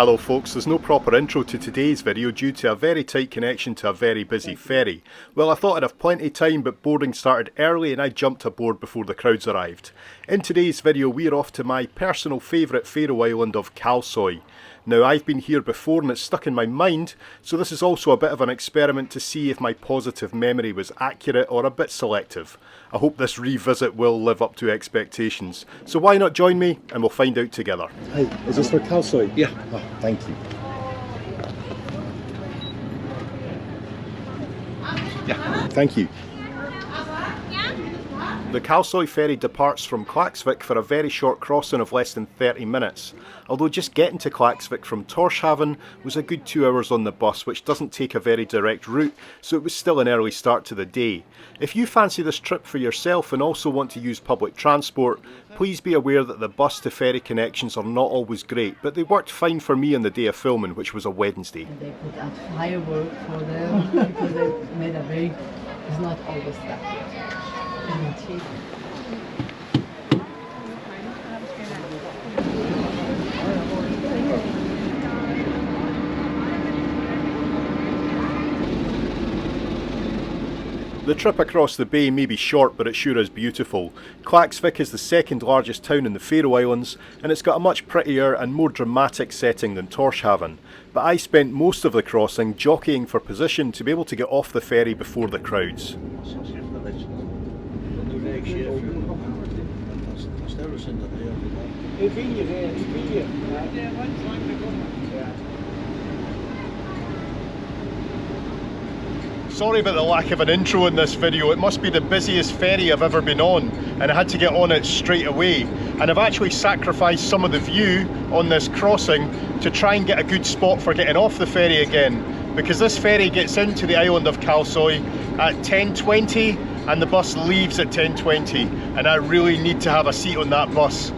Hello folks, there's no proper intro to today's video due to a very tight connection to a very busy ferry. Well, I thought I'd have plenty of time, but boarding started early and I jumped aboard before the crowds arrived. In today's video we're off to my personal favourite Faroe Island of Kalsoy. Now I've been here before and it's stuck in my mind, so this is also a bit of an experiment to see if my positive memory was accurate or a bit selective. I hope this revisit will live up to expectations. So why not join me and we'll find out together. Hi, is this for Kalsoy? Yeah. Oh, thank you. Yeah. Thank you. The Kalsoy ferry departs from Klaksvik for a very short crossing of less than 30 minutes, although just getting to Klaksvik from Stonehaven was a good 2 hours on the bus, which doesn't take a very direct route, so it was still an early start to the day. If you fancy this trip for yourself and also want to use public transport, please be aware that the bus to ferry connections are not always great, but they worked fine for me on the day of filming, which was a Wednesday. They put out firework for them because they made a very, it's not always that. The trip across the bay may be short, but it sure is beautiful. Klaksvik is the second largest town in the Faroe Islands, and it's got a much prettier and more dramatic setting than Stonehaven. But I spent most of the crossing jockeying for position to be able to get off the ferry before the crowds. Sorry about the lack of an intro in this video. It must be the busiest ferry I've ever been on, and I had to get on it straight away. And I've actually sacrificed some of the view on this crossing to try and get a good spot for getting off the ferry again, because this ferry gets into the island of Kalsoy at 10:20 and the bus leaves at 10:20, and I really need to have a seat on that bus.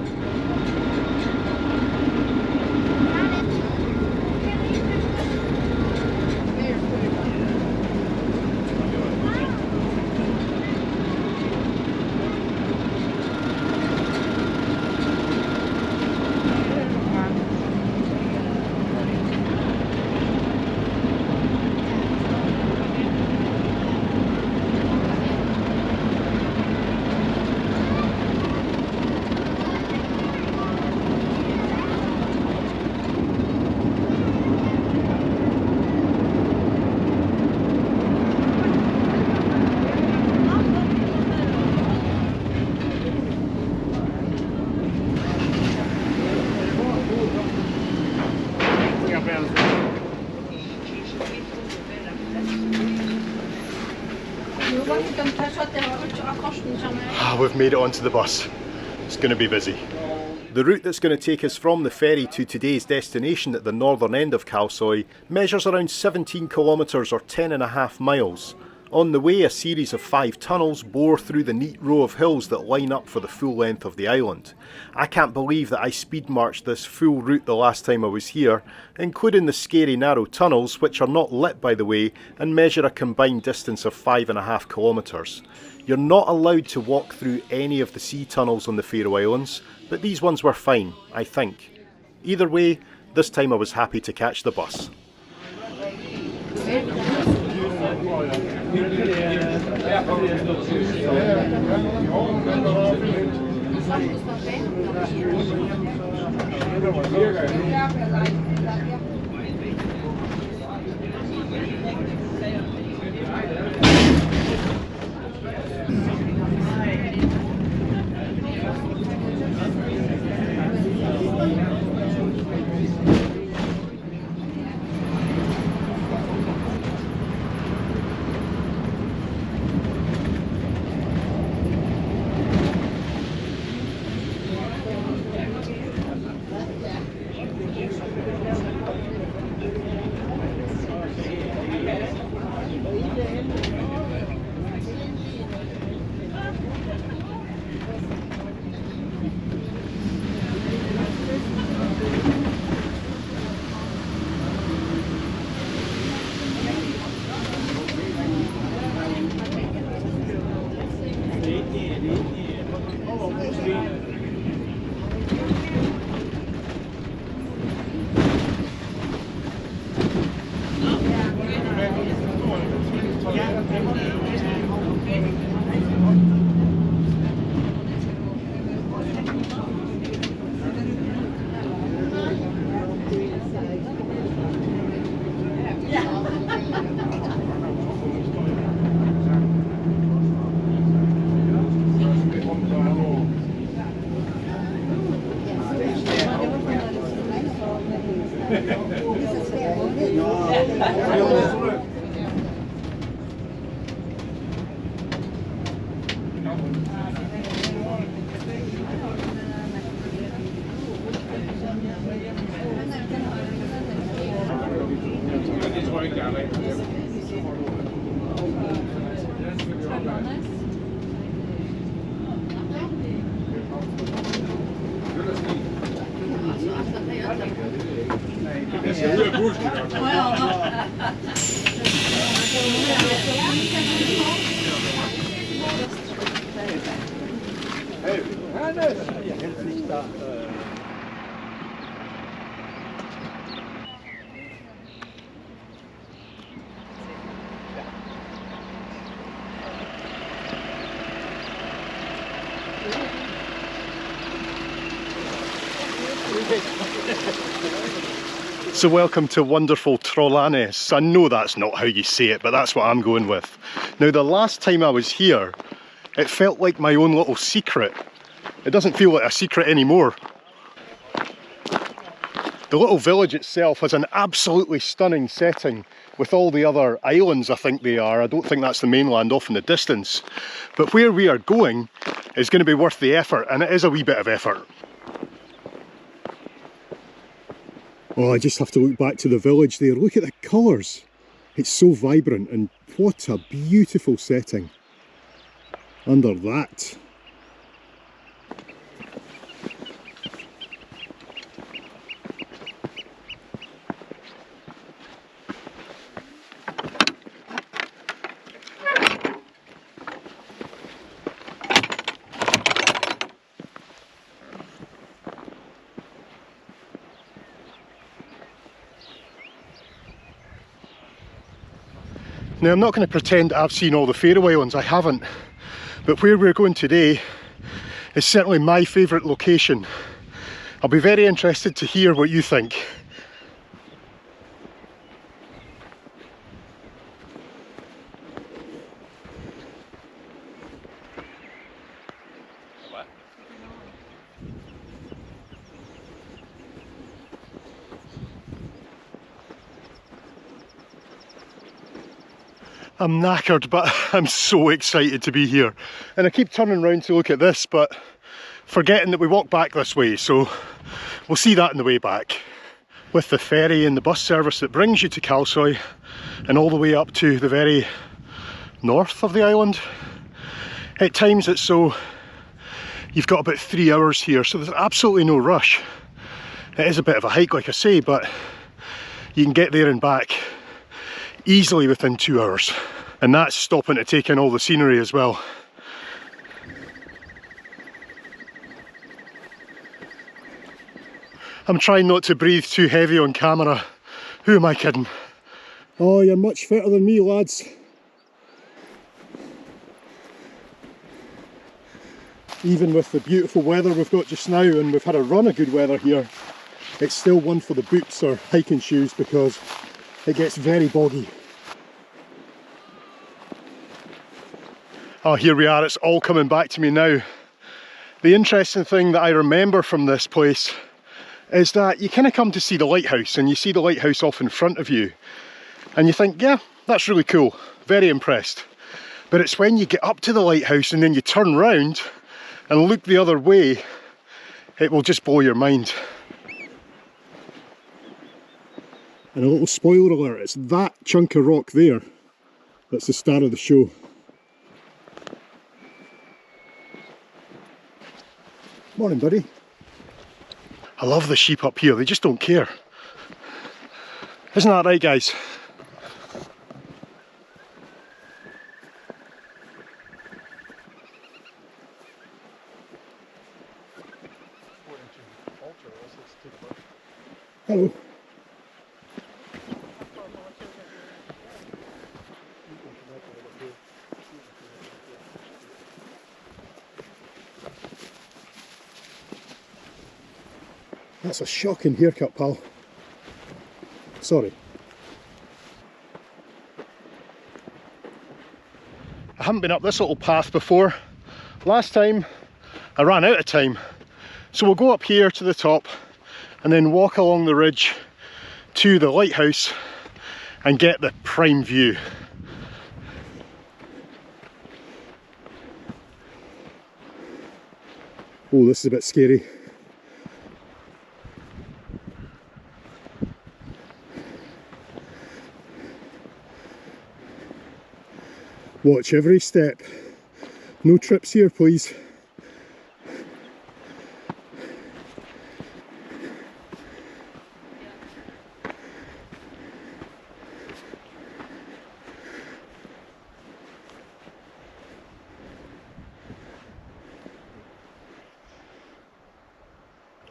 We've made it onto the bus. It's going to be busy. The route that's going to take us from the ferry to today's destination at the northern end of Kalsoy measures around 17 kilometres or 10.5 miles. On the way, a series of 5 tunnels bore through the neat row of hills that line up for the full length of the island. I can't believe that I speed marched this full route the last time I was here, including the scary narrow tunnels, which are not lit by the way, and measure a combined distance of 5.5 kilometres. You're not allowed to walk through any of the sea tunnels on the Faroe Islands, but these ones were fine, I think. Either way, this time I was happy to catch the bus. So welcome to wonderful Trollanes. I know that's not how you say it, but that's what I'm going with. Now, the last time I was here, it felt like my own little secret. It doesn't feel like a secret anymore. The little village itself has an absolutely stunning setting with all the other islands, I think they are. I don't think that's the mainland off in the distance. But where we are going is going to be worth the effort, and it is a wee bit of effort. Oh, I just have to look back to the village there. Look at the colours. It's so vibrant, and what a beautiful setting under that. Now, I'm not going to pretend I've seen all the Faroe Islands, I haven't, but where we're going today is certainly my favourite location. I'll be very interested to hear what you think. I'm knackered, but I'm so excited to be here. And I keep turning around to look at this, but forgetting that we walk back this way, so we'll see that on the way back. With the ferry and the bus service that brings you to Kalsoy and all the way up to the very north of the island, at times it's so you've got about 3 hours here, so there's absolutely no rush. It is a bit of a hike, like I say, but you can get there and back easily within 2 hours. And that's stopping to take in all the scenery as well. I'm trying not to breathe too heavy on camera. Who am I kidding? Oh, you're much fitter than me, lads. Even with the beautiful weather we've got just now, and we've had a run of good weather here, it's still one for the boots or hiking shoes because it gets very boggy. Oh, here we are, it's all coming back to me now. The interesting thing that I remember from this place is that you kind of come to see the lighthouse, and you see the lighthouse off in front of you, and you think, yeah, that's really cool, very impressed. But it's when you get up to the lighthouse and then you turn round and look the other way, it will just blow your mind. And a little spoiler alert, it's that chunk of rock there that's the star of the show. Morning, buddy. I love the sheep up here, they just don't care. Isn't that right, guys? Hello. That's a shocking haircut, pal. Sorry. I haven't been up this little path before. Last time I ran out of time. So we'll go up here to the top and then walk along the ridge to the lighthouse and get the prime view. Oh, this is a bit scary. Watch every step. No trips here, please.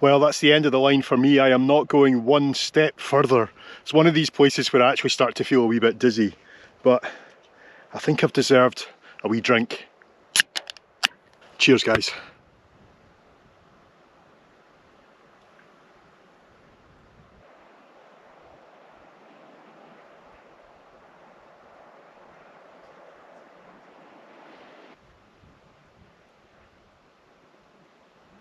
Well, that's the end of the line for me. I am not going one step further. It's one of these places where I actually start to feel a wee bit dizzy, but I think I've deserved a wee drink. Cheers, guys.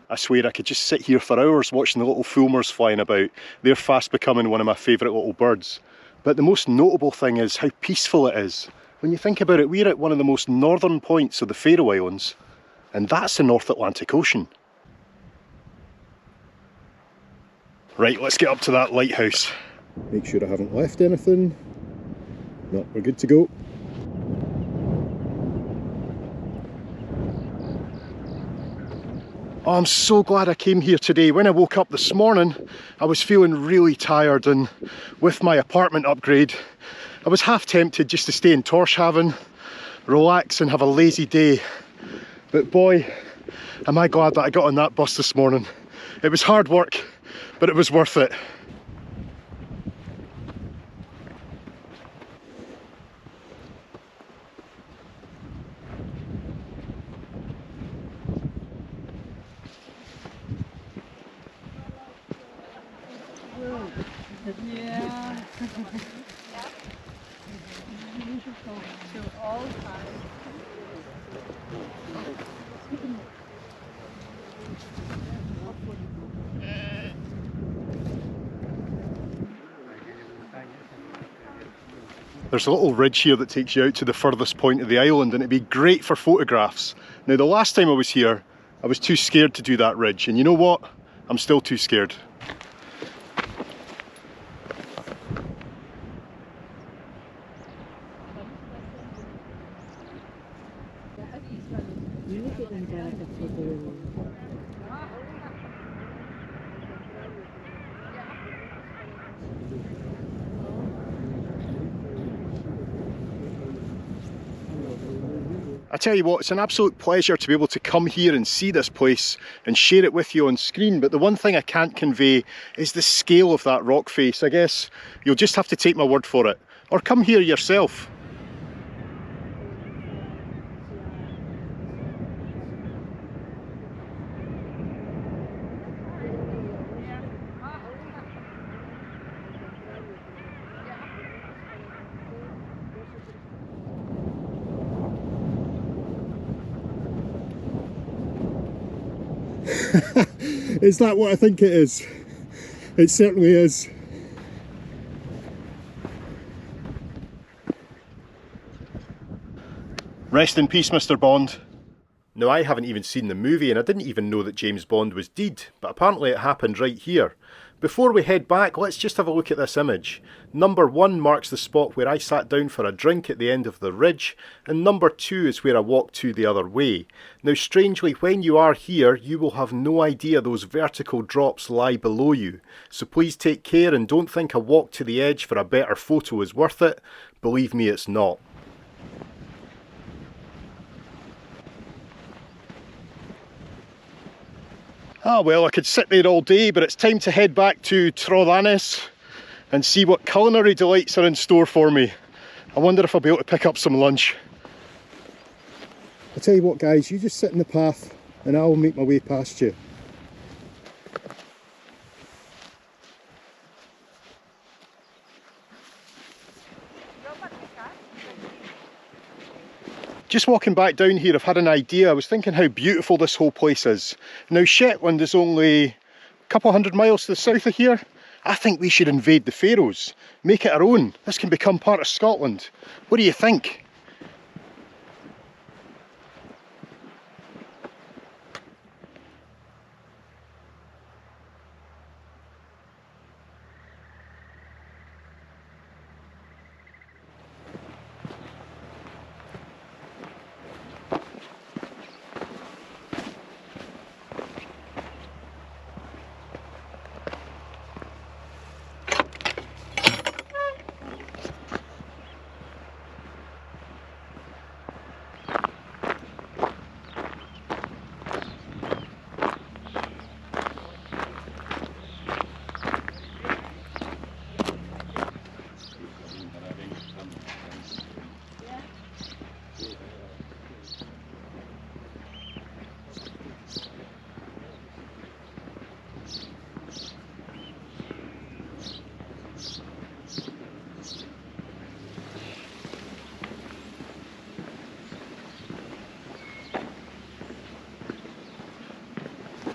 I swear I could just sit here for hours watching the little fulmars flying about. They're fast becoming one of my favourite little birds. But the most notable thing is how peaceful it is. When you think about it, we're at one of the most northern points of the Faroe Islands, and that's the North Atlantic Ocean. Right, let's get up to that lighthouse. Make sure I haven't left anything. No, we're good to go. Oh, I'm so glad I came here today. When I woke up this morning, I was feeling really tired, and with my apartment upgrade, I was half tempted just to stay in Stonehaven, relax and have a lazy day. But boy, am I glad that I got on that bus this morning. It was hard work, but it was worth it. Yeah. Beautiful to all times. There's a little ridge here that takes you out to the furthest point of the island, and it'd be great for photographs. Now, the last time I was here, I was too scared to do that ridge, and you know what? I'm still too scared. I tell you what, it's an absolute pleasure to be able to come here and see this place and share it with you on screen, but the one thing I can't convey is the scale of that rock face. I guess you'll just have to take my word for it, or come here yourself. Is that what I think it is? It certainly is. Rest in peace, Mr. Bond. Now, I haven't even seen the movie, and I didn't even know that James Bond was dead, but apparently it happened right here. Before we head back, let's just have a look at this image. Number 1 marks the spot where I sat down for a drink at the end of the ridge, and number 2 is where I walked to the other way. Now, strangely, when you are here, you will have no idea those vertical drops lie below you. So please take care and don't think a walk to the edge for a better photo is worth it. Believe me, it's not. Ah well, I could sit there all day, but it's time to head back to Trothanes and see what culinary delights are in store for me. I wonder if I'll be able to pick up some lunch. I'll tell you what, guys, you just sit in the path and I'll make my way past you. Just walking back down here, I've had an idea. I was thinking how beautiful this whole place is. Now, Shetland is only a couple hundred miles to the south of here, I think we should invade the Faroes, make it our own. This can become part of Scotland. What do you think?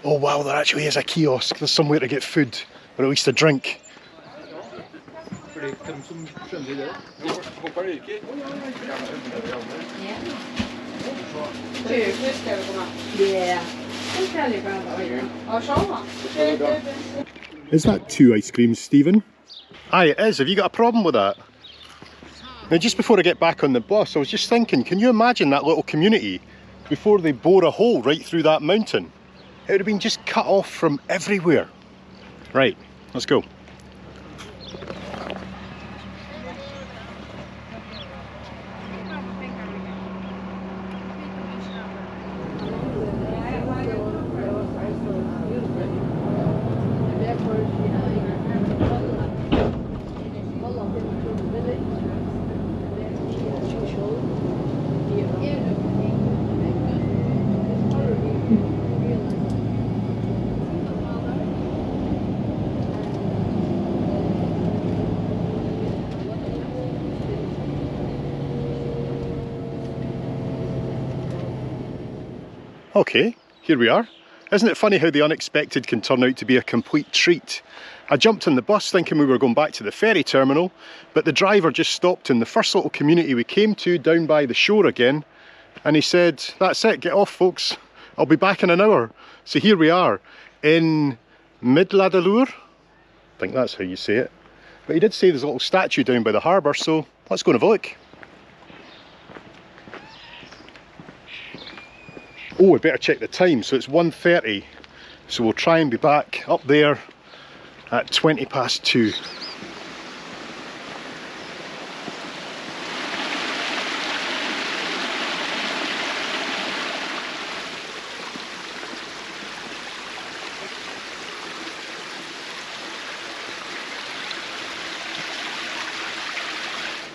Oh wow, there actually is a kiosk. There's somewhere to get food, or at least a drink. Is that 2 ice creams, Stephen? Aye, it is. Have you got a problem with that? Now, just before I get back on the bus, I was just thinking, can you imagine that little community before they bore a hole right through that mountain? It would have been just cut off from everywhere. Right, let's go. Okay, here we are. Isn't it funny how the unexpected can turn out to be a complete treat? I jumped on the bus thinking we were going back to the ferry terminal, but the driver just stopped in the first little community we came to down by the shore again, and he said, "That's it, get off folks, I'll be back in an hour." So here we are in Midladalur, I think that's how you say it. But he did say there's a little statue down by the harbour, so let's go and have a look. Oh, we better check the time, so it's 1:30, so we'll try and be back up there at 2:20.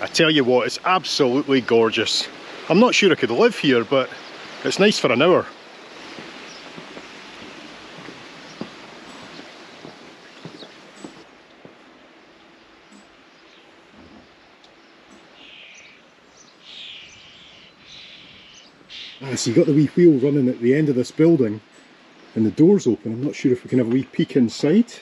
I tell you what, it's absolutely gorgeous. I'm not sure I could live here, but it's nice for an hour. So you've got the wee wheel running at the end of this building and the door's open. I'm not sure if we can have a wee peek inside.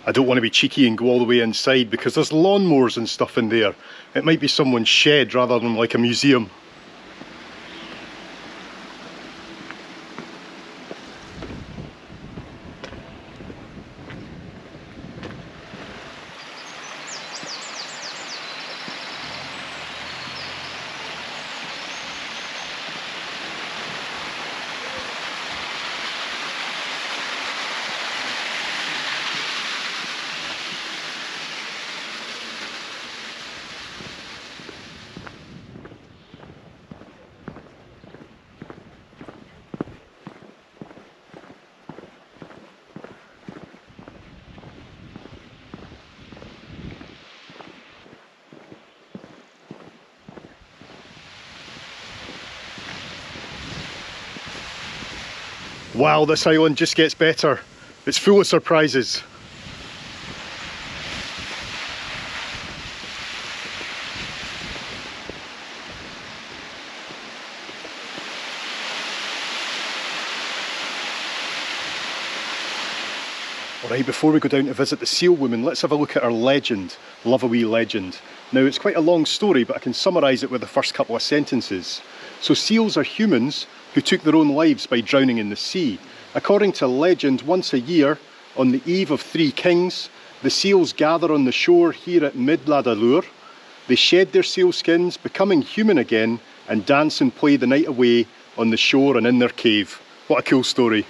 I don't want to be cheeky and go all the way inside because there's lawnmowers and stuff in there. It might be someone's shed rather than like a museum. Wow, this island just gets better. It's full of surprises. Right, before we go down to visit the seal woman, let's have a look at our legend. Love a wee legend. Now, it's quite a long story, but I can summarise it with the first couple of sentences. So seals are humans who took their own lives by drowning in the sea. According to legend, once a year, on the eve of Three Kings, the seals gather on the shore here at Midladalur. They shed their seal skins, becoming human again, and dance and play the night away on the shore and in their cave. What a cool story.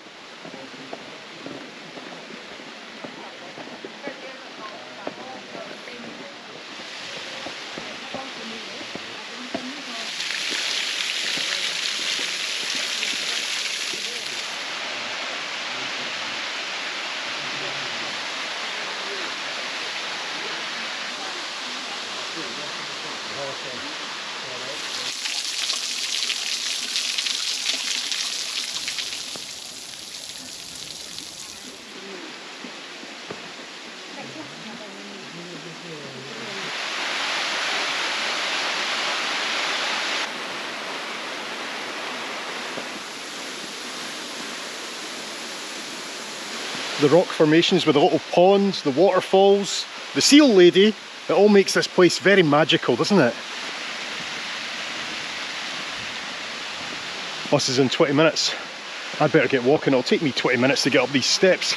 The rock formations with the little ponds, the waterfalls, the seal lady, it all makes this place very magical, doesn't it? Bus is in 20 minutes. I'd better get walking. It'll take me 20 minutes to get up these steps.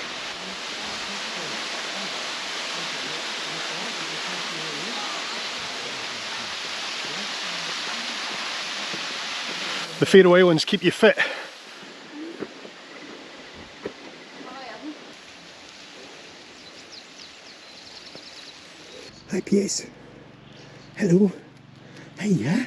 The Faroe Islands keep you fit. Hi PS. Hello. Hiya.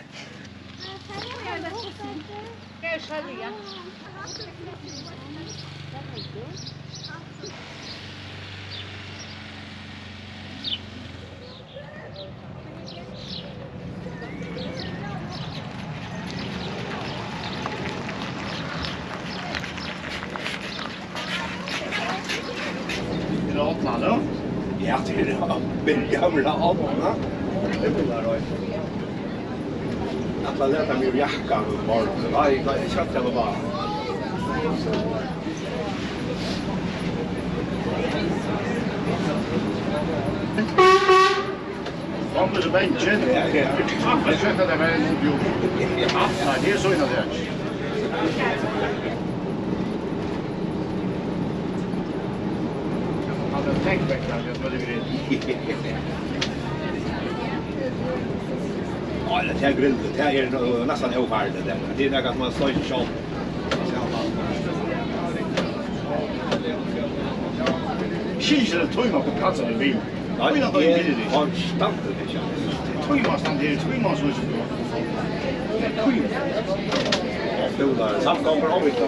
Ja, det er det. Gamla avna. Det blir det. Att la leta mig jacka och bara. Nej, jag köpte det bara. Kom på bänken. Jag sätter det här i mobil. Ja, det är så innan det. Ja, det här grillet, det här är nästan ofärdigt. Det är något som man står i själv. Kisa det tog man på platsen i bil. Ja, det är konstant det känns. Tog man stand här, tog man så. Ja, stolar. Samt kommer av inte.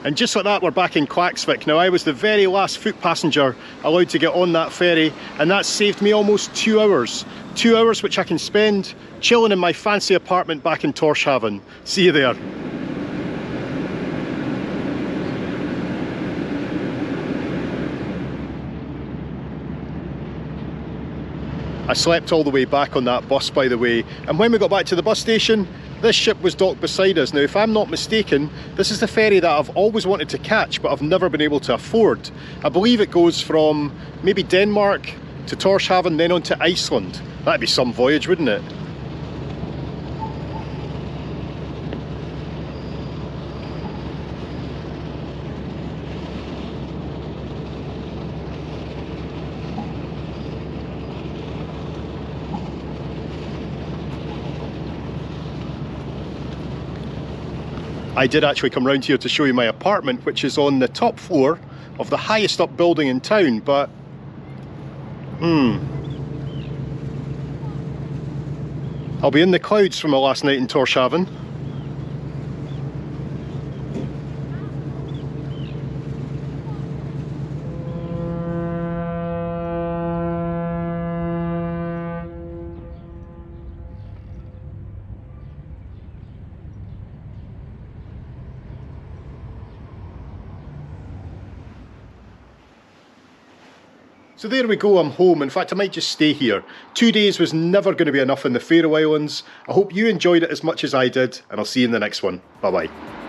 And just like that, we're back in Klaksvik. Now, I was the very last foot passenger allowed to get on that ferry, and that saved me almost 2 hours. 2 hours which I can spend chilling in my fancy apartment back in Stonehaven. See you there. I slept all the way back on that bus, by the way, and when we got back to the bus station, this ship was docked beside us. Now, if I'm not mistaken, this is the ferry that I've always wanted to catch, but I've never been able to afford. I believe it goes from maybe Denmark to Stonehaven, then on to Iceland. That'd be some voyage, wouldn't it? I did actually come round here to show you my apartment, which is on the top floor of the highest up building in town, but I'll be in the clouds from my last night in Stonehaven. So there we go, I'm home. In fact, I might just stay here. 2 days was never going to be enough in the Faroe Islands. I hope you enjoyed it as much as I did, and I'll see you in the next one. Bye bye.